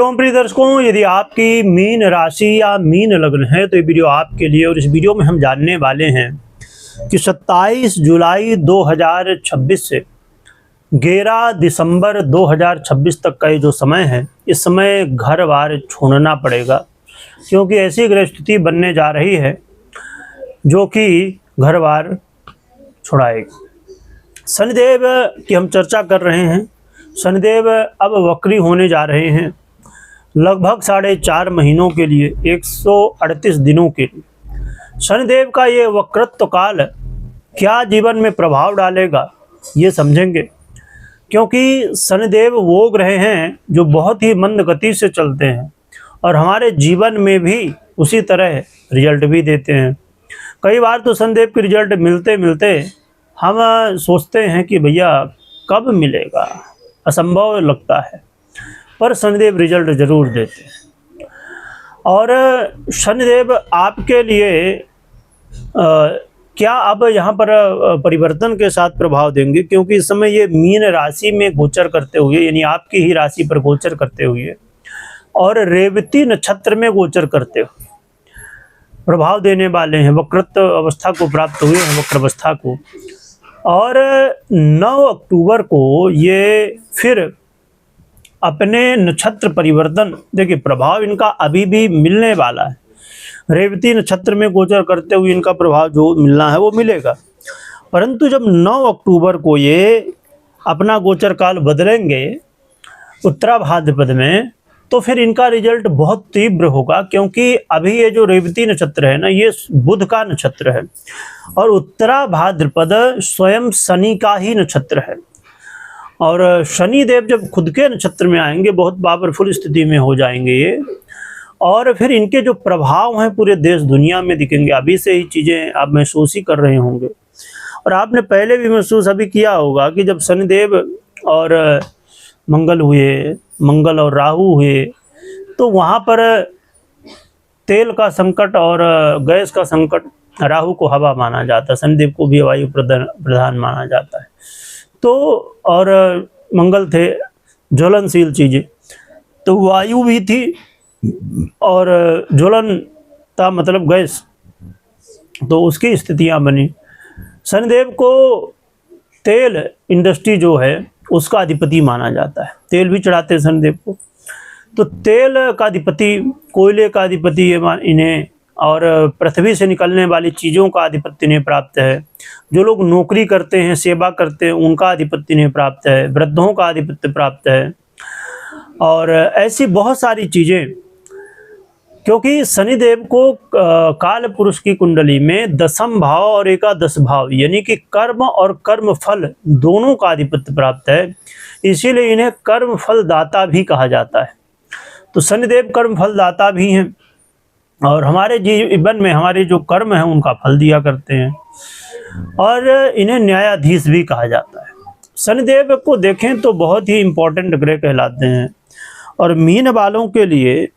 एवं प्रिय दर्शकों, यदि आपकी मीन राशि या मीन लग्न है तो ये वीडियो आपके लिए। और इस वीडियो में हम जानने वाले हैं कि 27 जुलाई 2026 से 11 दिसंबर 2026 तक का ये जो समय है, इस समय घर बार छोड़ना पड़ेगा, क्योंकि ऐसी ग्रह स्थिति बनने जा रही है जो कि घर बार छुड़ाएगी। शनिदेव की हम चर्चा कर रहे हैं। शनिदेव अब वक्री होने जा रहे हैं लगभग 4.5 महीनों के लिए, 138 दिनों के लिए। शनिदेव का ये वक्रत्व काल क्या जीवन में प्रभाव डालेगा, ये समझेंगे, क्योंकि शनिदेव वो ग्रह हैं जो बहुत ही मंद गति से चलते हैं और हमारे जीवन में भी उसी तरह रिजल्ट भी देते हैं। कई बार तो शनिदेव के रिजल्ट मिलते मिलते हम सोचते हैं कि भैया कब मिलेगा, असंभव लगता है, पर शनिदेव रिजल्ट जरूर देते हैं। और शनिदेव आपके लिए क्या अब यहाँ पर परिवर्तन के साथ प्रभाव देंगे, क्योंकि इस समय ये मीन राशि में गोचर करते हुए, यानी आपकी ही राशि पर गोचर करते हुए और रेवती नक्षत्र में गोचर करते हुए प्रभाव देने वाले हैं। वक्रत्व अवस्था को प्राप्त हुए हैं, वक्र अवस्था को। और 9 अक्टूबर को ये फिर अपने नक्षत्र परिवर्तन, देखिए प्रभाव इनका अभी भी मिलने वाला है। रेवती नक्षत्र में गोचर करते हुए इनका प्रभाव जो मिलना है वो मिलेगा, परंतु जब 9 अक्टूबर को ये अपना गोचर काल बदलेंगे उत्तरा भाद्रपद में, तो फिर इनका रिजल्ट बहुत तीव्र होगा, क्योंकि अभी ये जो रेवती नक्षत्र है ना, ये बुध का नक्षत्र है और उत्तरा भाद्रपद स्वयं शनि का ही नक्षत्र है। और शनि देव जब खुद के नक्षत्र में आएंगे, बहुत पावरफुल स्थिति में हो जाएंगे ये, और फिर इनके जो प्रभाव हैं पूरे देश दुनिया में दिखेंगे। अभी से ही चीज़ें आप महसूस ही कर रहे होंगे, और आपने पहले भी महसूस अभी किया होगा कि जब शनिदेव और मंगल और राहु हुए, तो वहाँ पर तेल का संकट और गैस का संकट, राहु को हवा माना जाता है, शनिदेव को भी वायु प्रधान माना जाता है। तो और मंगल थे ज्वलनशील चीज़ें, तो वायु भी थी और ज्वलन था, मतलब गैस, तो उसकी स्थितियाँ बनी। शनिदेव को तेल इंडस्ट्री जो है उसका अधिपति माना जाता है, तेल भी चढ़ाते हैं शनिदेव को। तो तेल का अधिपति, कोयले का अधिपति इन्हें, और पृथ्वी से निकलने वाली चीज़ों का आधिपत्य इन्हें प्राप्त है। जो लोग नौकरी करते हैं, सेवा करते हैं, उनका आधिपत्य इन्हें प्राप्त है। वृद्धों का आधिपत्य प्राप्त है, और ऐसी बहुत सारी चीज़ें, क्योंकि शनिदेव को काल पुरुष की कुंडली में 10म भाव और एकादश भाव, यानी कि कर्म और कर्म फल दोनों का आधिपत्य प्राप्त है, इसीलिए इन्हें कर्म फल दाता भी कहा जाता है। तो शनिदेव कर्म फल दाता भी हैं, और हमारे जीवन में हमारे जो कर्म हैं उनका फल दिया करते हैं, और इन्हें न्यायाधीश भी कहा जाता है। शनिदेव को देखें तो बहुत ही इम्पोर्टेंट ग्रह कहलाते हैं। और मीन वालों के लिए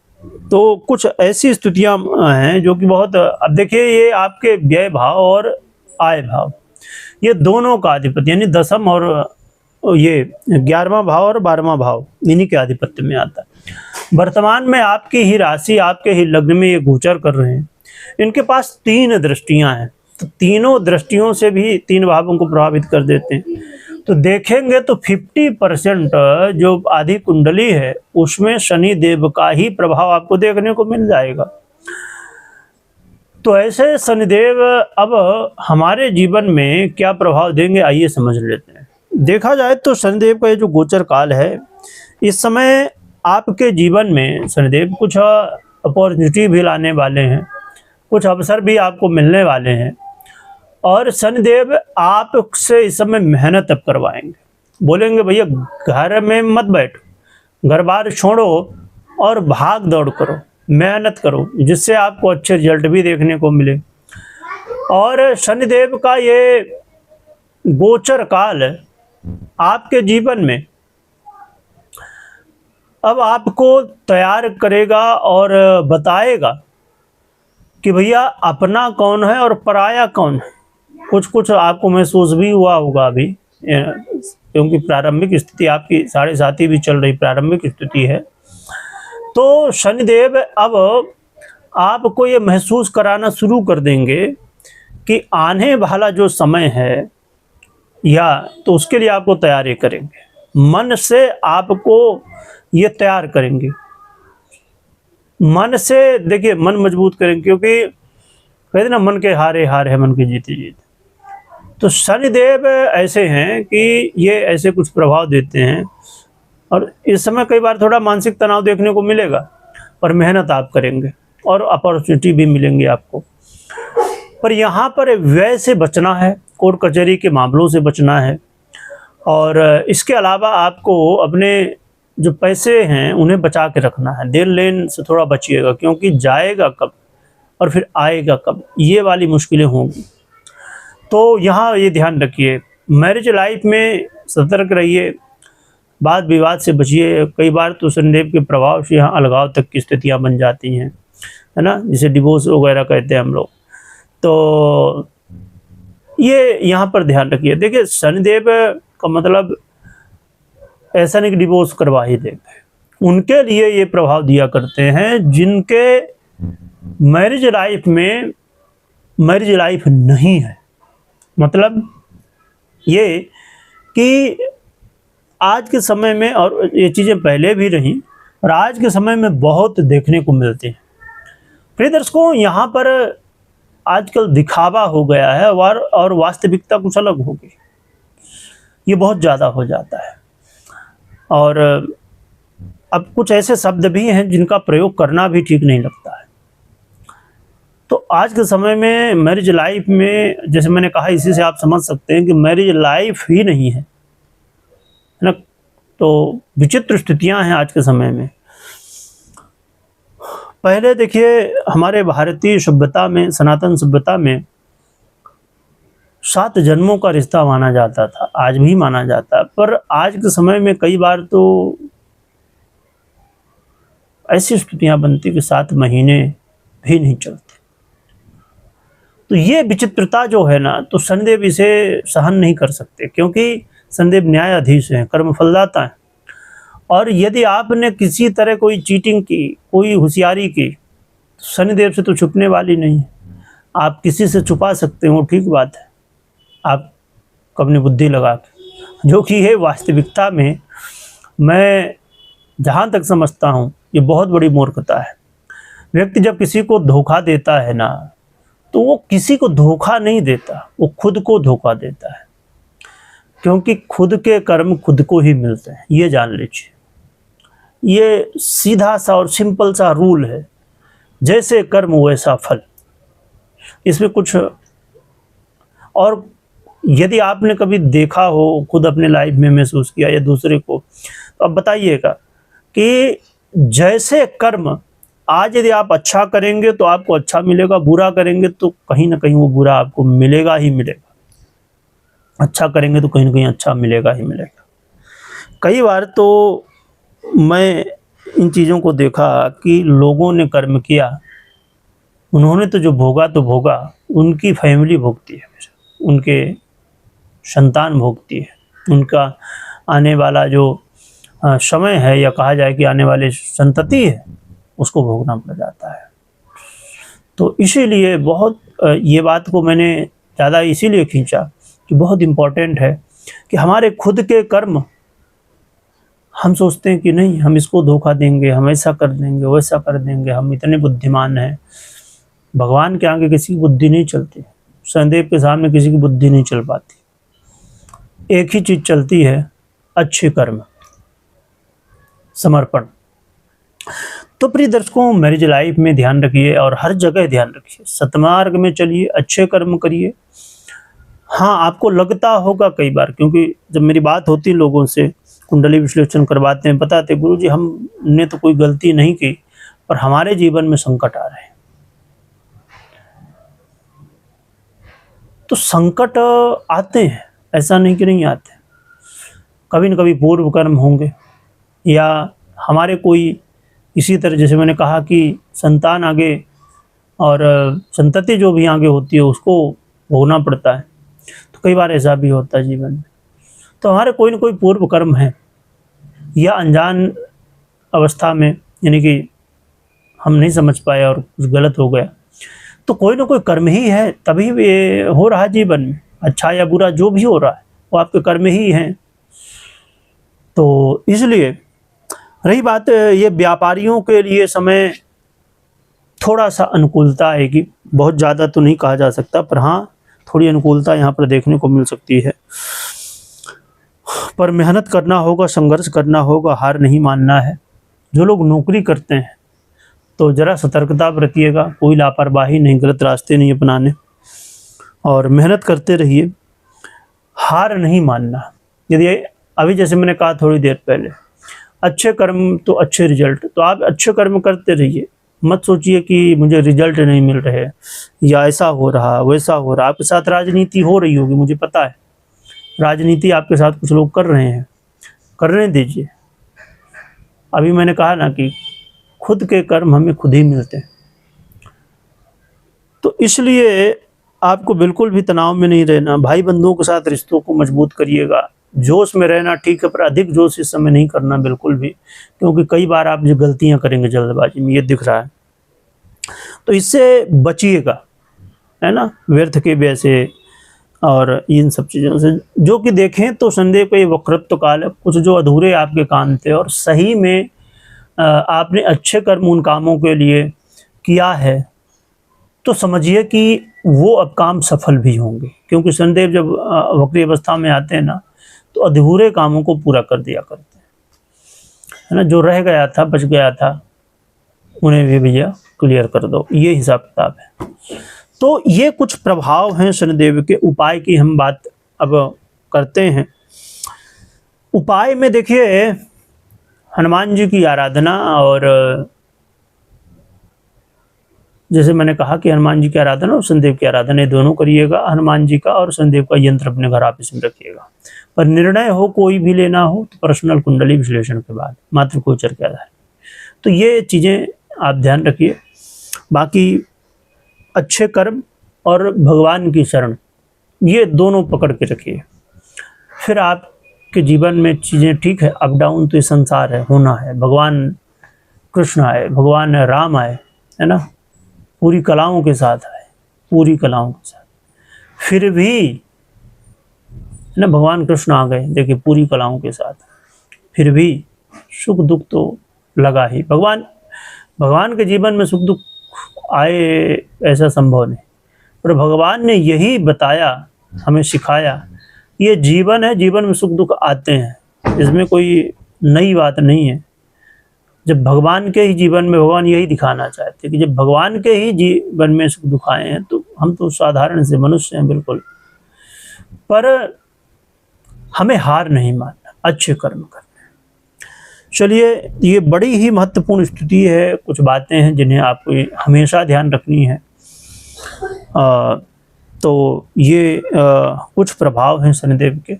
तो कुछ ऐसी स्थितियां हैं जो कि बहुत, अब देखिए ये आपके व्यय भाव और आय भाव, ये दोनों का आधिपत्य, यानी 10म और ये 11वां भाव और 12वां भाव, इन्हीं के आधिपत्य में आता है। वर्तमान में आपकी ही राशि, आपके ही लग्न में ये गोचर कर रहे हैं। इनके पास 3 दृष्टियां हैं, तो तीनों दृष्टियों से भी 3 भावों को प्रभावित कर देते हैं। तो देखेंगे तो 50% जो आधी कुंडली है उसमें शनि देव का ही प्रभाव आपको देखने को मिल जाएगा। तो ऐसे शनिदेव अब हमारे जीवन में क्या प्रभाव देंगे, आइए समझ लेते हैं। देखा जाए तो शनिदेव का ये जो गोचर काल है, इस समय आपके जीवन में शनिदेव कुछ अपॉर्चुनिटी भी लाने वाले हैं, कुछ अवसर भी आपको मिलने वाले हैं, और शनिदेव आपसे इस समय मेहनत अब करवाएंगे। बोलेंगे भैया घर में मत बैठ, घर बार छोड़ो और भाग दौड़ करो, मेहनत करो, जिससे आपको अच्छे रिजल्ट भी देखने को मिले। और शनिदेव का ये गोचर काल आपके जीवन में अब आपको तैयार करेगा और बताएगा कि भैया अपना कौन है और पराया कौन है। कुछ आपको महसूस भी हुआ होगा अभी, क्योंकि प्रारंभिक स्थिति आपकी 7.5 भी चल रही, प्रारंभिक स्थिति है। तो शनिदेव अब आपको ये महसूस कराना शुरू कर देंगे कि आने वाला जो समय है या तो उसके लिए आपको तैयारी करेंगे। मन से आपको ये तैयार करेंगे, मन से देखिए, मन मजबूत करेंगे, क्योंकि कहते ना मन के हारे हार है मन की जीती जीत। तो शनिदेव ऐसे हैं कि ये ऐसे कुछ प्रभाव देते हैं, और इस समय कई बार थोड़ा मानसिक तनाव देखने को मिलेगा, पर मेहनत आप करेंगे और अपॉर्चुनिटी भी मिलेंगी आपको। पर यहाँ पर व्यय से बचना है, कोर्ट कचहरी के मामलों से बचना है, और इसके अलावा आपको अपने जो पैसे हैं उन्हें बचा के रखना है। देन लेन से थोड़ा बचिएगा, क्योंकि जाएगा कब और फिर आएगा कब, ये वाली मुश्किलें होंगी। तो यहाँ ये ध्यान रखिए। मैरिज लाइफ में सतर्क रहिए, वाद विवाद से बचिए। कई बार तो शनिदेव के प्रभाव से यहाँ अलगाव तक की स्थितियाँ बन जाती हैं, है ना, जिसे डिवोर्स वगैरह कहते हैं हम लोग। तो ये यहाँ पर ध्यान रखिए। देखिए, शनिदेव का मतलब ऐसा नहीं कि डिवोर्स करवा ही देंगे, उनके लिए ये प्रभाव दिया करते हैं जिनके मैरिज लाइफ में मैरिज लाइफ नहीं है। मतलब ये कि आज के समय में, और ये चीज़ें पहले भी रहीं और आज के समय में बहुत देखने को मिलती हैं। प्रिय दर्शकों, यहाँ पर आजकल दिखावा हो गया है और वास्तविकता कुछ अलग हो गई, ये बहुत ज़्यादा हो जाता है। और अब कुछ ऐसे शब्द भी हैं जिनका प्रयोग करना भी ठीक नहीं लगता है। तो आज के समय में मैरिज लाइफ में, जैसे मैंने कहा, इसी से आप समझ सकते हैं कि मैरिज लाइफ ही नहीं है ना। तो विचित्र स्थितियां हैं आज के समय में। पहले देखिए, हमारे भारतीय सभ्यता में, सनातन सभ्यता में 7 जन्मों का रिश्ता माना जाता था, आज भी माना जाता है। पर आज के समय में कई बार तो ऐसी स्थितियां बनती कि 7 महीने भी नहीं चलते। तो ये विचित्रता जो है ना, तो शनिदेव इसे सहन नहीं कर सकते, क्योंकि शनिदेव न्यायाधीश हैं, कर्मफलदाता हैं। और यदि आपने किसी तरह कोई चीटिंग की, कोई होशियारी की, तो शनिदेव से तो छुपने वाली नहीं है। आप किसी से छुपा सकते हो, ठीक बात है, आप अपनी बुद्धि लगा के, जो कि है वास्तविकता में मैं जहाँ तक समझता हूँ ये बहुत बड़ी मूर्खता है। व्यक्ति जब किसी को धोखा देता है ना, तो वो किसी को धोखा नहीं देता, वो खुद को धोखा देता है, क्योंकि खुद के कर्म खुद को ही मिलते हैं, ये जान लीजिए। ये सीधा सा और सिंपल सा रूल है, जैसे कर्म वैसा फल, इसमें कुछ। और यदि आपने कभी देखा हो, खुद अपने लाइफ में महसूस किया या दूसरे को, तो अब बताइएगा कि जैसे कर्म, आज यदि आप अच्छा करेंगे तो आपको अच्छा मिलेगा, बुरा करेंगे तो कहीं ना कहीं वो बुरा आपको मिलेगा ही मिलेगा, अच्छा करेंगे तो कहीं ना कहीं अच्छा मिलेगा ही मिलेगा। कई बार तो मैं इन चीज़ों को देखा कि लोगों ने कर्म किया, उन्होंने तो जो भोगा तो भोगा, उनकी फैमिली भोगती है, उनके संतान भोगती है, उनका आने वाला जो समय है, या कहा जाए कि आने वाली संतति है, उसको भोगना पड़ जाता है। तो इसीलिए बहुत ये बात को मैंने ज़्यादा इसीलिए खींचा कि बहुत इम्पोर्टेंट है कि हमारे खुद के कर्म, हम सोचते हैं कि नहीं, हम इसको धोखा देंगे, हम ऐसा कर देंगे, वैसा कर देंगे, हम इतने बुद्धिमान हैं। भगवान के आगे किसी की बुद्धि नहीं चलती, शनिदेव के सामने किसी की बुद्धि नहीं चल पाती। एक ही चीज़ चलती है, अच्छे कर्म, समर्पण। तो प्रिय दर्शकों, मैरिज लाइफ में ध्यान रखिए और हर जगह ध्यान रखिए, सतमार्ग में चलिए, अच्छे कर्म करिए। हाँ, आपको लगता होगा कई बार, क्योंकि जब मेरी बात होती लोगों से, कुंडली विश्लेषण करवाते हैं, बताते गुरुजी हमने तो कोई गलती नहीं की, पर हमारे जीवन में संकट आ रहे हैं। तो संकट आते हैं, ऐसा नहीं कि नहीं आते। कभी न कभी पूर्व कर्म होंगे, या हमारे कोई इसी तरह, जैसे मैंने कहा कि संतान आगे और संतति जो भी आगे होती है उसको भोगना पड़ता है। तो कई बार ऐसा भी होता है जीवन में। तो हमारे कोई न कोई पूर्व कर्म है, या अनजान अवस्था में यानी कि हम नहीं समझ पाए और कुछ गलत हो गया, तो कोई ना कोई कर्म ही है, तभी ये हो रहा है जीवन में। अच्छा या बुरा जो भी हो रहा है वो आपके कर्म ही हैं। तो इसलिए रही बात ये व्यापारियों के लिए समय थोड़ा सा अनुकूलता आएगी, बहुत ज़्यादा तो नहीं कहा जा सकता, पर हाँ थोड़ी अनुकूलता यहाँ पर देखने को मिल सकती है। पर मेहनत करना होगा, संघर्ष करना होगा, हार नहीं मानना है। जो लोग नौकरी करते हैं तो ज़रा सतर्कता बरतिएगा, कोई लापरवाही नहीं, गलत रास्ते नहीं अपनाने, और मेहनत करते रहिए, हार नहीं मानना। यदि अभी जैसे मैंने कहा थोड़ी देर पहले, अच्छे कर्म तो अच्छे रिजल्ट, तो आप अच्छे कर्म करते रहिए, मत सोचिए कि मुझे रिजल्ट नहीं मिल रहे या ऐसा हो रहा वैसा हो रहा। आपके साथ राजनीति हो रही होगी, मुझे पता है, राजनीति आपके साथ कुछ लोग कर रहे हैं, करने दीजिए। अभी मैंने कहा ना कि खुद के कर्म हमें खुद ही मिलते हैं, तो इसलिए आपको बिल्कुल भी तनाव में नहीं रहना। भाई बंधुओं के साथ रिश्तों को मजबूत करिएगा, जोश में रहना ठीक है, पर अधिक जोश इस समय नहीं करना बिल्कुल भी, क्योंकि कई बार आप जो गलतियां करेंगे जल्दबाजी में, ये दिख रहा है, तो इससे बचिएगा, है ना, व्यर्थ के व्यय से और इन सब चीज़ों से। जो कि देखें तो संदेह का ये वक्रत्व काल है, कुछ जो अधूरे आपके काम थे और सही में आपने अच्छे कर्म उन कामों के लिए किया है, तो समझिए कि वो अब काम सफल भी होंगे, क्योंकि शनिदेव जब वक्री अवस्था में आते हैं ना, तो अधूरे कामों को पूरा कर दिया करते हैं, है ना। जो रह गया था, बच गया था, उन्हें भी भैया क्लियर कर दो, ये हिसाब किताब है। तो ये कुछ प्रभाव हैं शनिदेव के। उपाय की हम बात अब करते हैं। उपाय में देखिए, हनुमान जी की आराधना, और जैसे मैंने कहा कि हनुमान जी की आराधना और शनिदेव की आराधना दोनों करिएगा। हनुमान जी का और शनिदेव का यंत्र अपने घर ऑफिस में रखिएगा। पर निर्णय हो कोई भी लेना हो तो पर्सनल कुंडली विश्लेषण के बाद, मात्र गोचर के आधार। तो ये चीज़ें आप ध्यान रखिए। बाकी अच्छे कर्म और भगवान की शरण, ये दोनों पकड़ के रखिए, फिर आपके जीवन में चीज़ें ठीक है। अप डाउन तो ये संसार है, होना है। भगवान कृष्ण आए, भगवान राम आए, है ना, पूरी कलाओं के साथ आए, पूरी कलाओं के साथ, फिर भी, है ना, भगवान कृष्ण आ गए, देखिए पूरी कलाओं के साथ, फिर भी सुख दुख तो लगा ही। भगवान के जीवन में सुख दुख आए ऐसा संभव नहीं, पर भगवान ने यही बताया, हमें सिखाया, ये जीवन है, जीवन में सुख दुख आते हैं, इसमें कोई नई बात नहीं है। जब भगवान के ही जीवन में, भगवान यही दिखाना चाहते हैं कि जब भगवान के ही जीवन में सुख दुख आए हैं, तो हम तो साधारण से मनुष्य हैं बिल्कुल, पर हमें हार नहीं मानना, अच्छे कर्म करना। चलिए, ये बड़ी ही महत्वपूर्ण स्थिति है, कुछ बातें हैं जिन्हें आपको हमेशा ध्यान रखनी है। तो ये कुछ प्रभाव हैं शनिदेव के,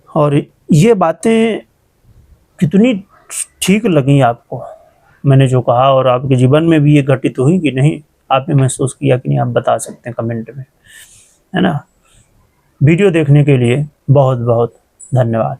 और ये बातें कितनी ठीक लगी आपको, मैंने जो कहा, और आपके जीवन में भी ये घटित हुई कि नहीं, आपने महसूस किया कि नहीं, आप बता सकते हैं कमेंट में, है ना। वीडियो देखने के लिए बहुत बहुत धन्यवाद।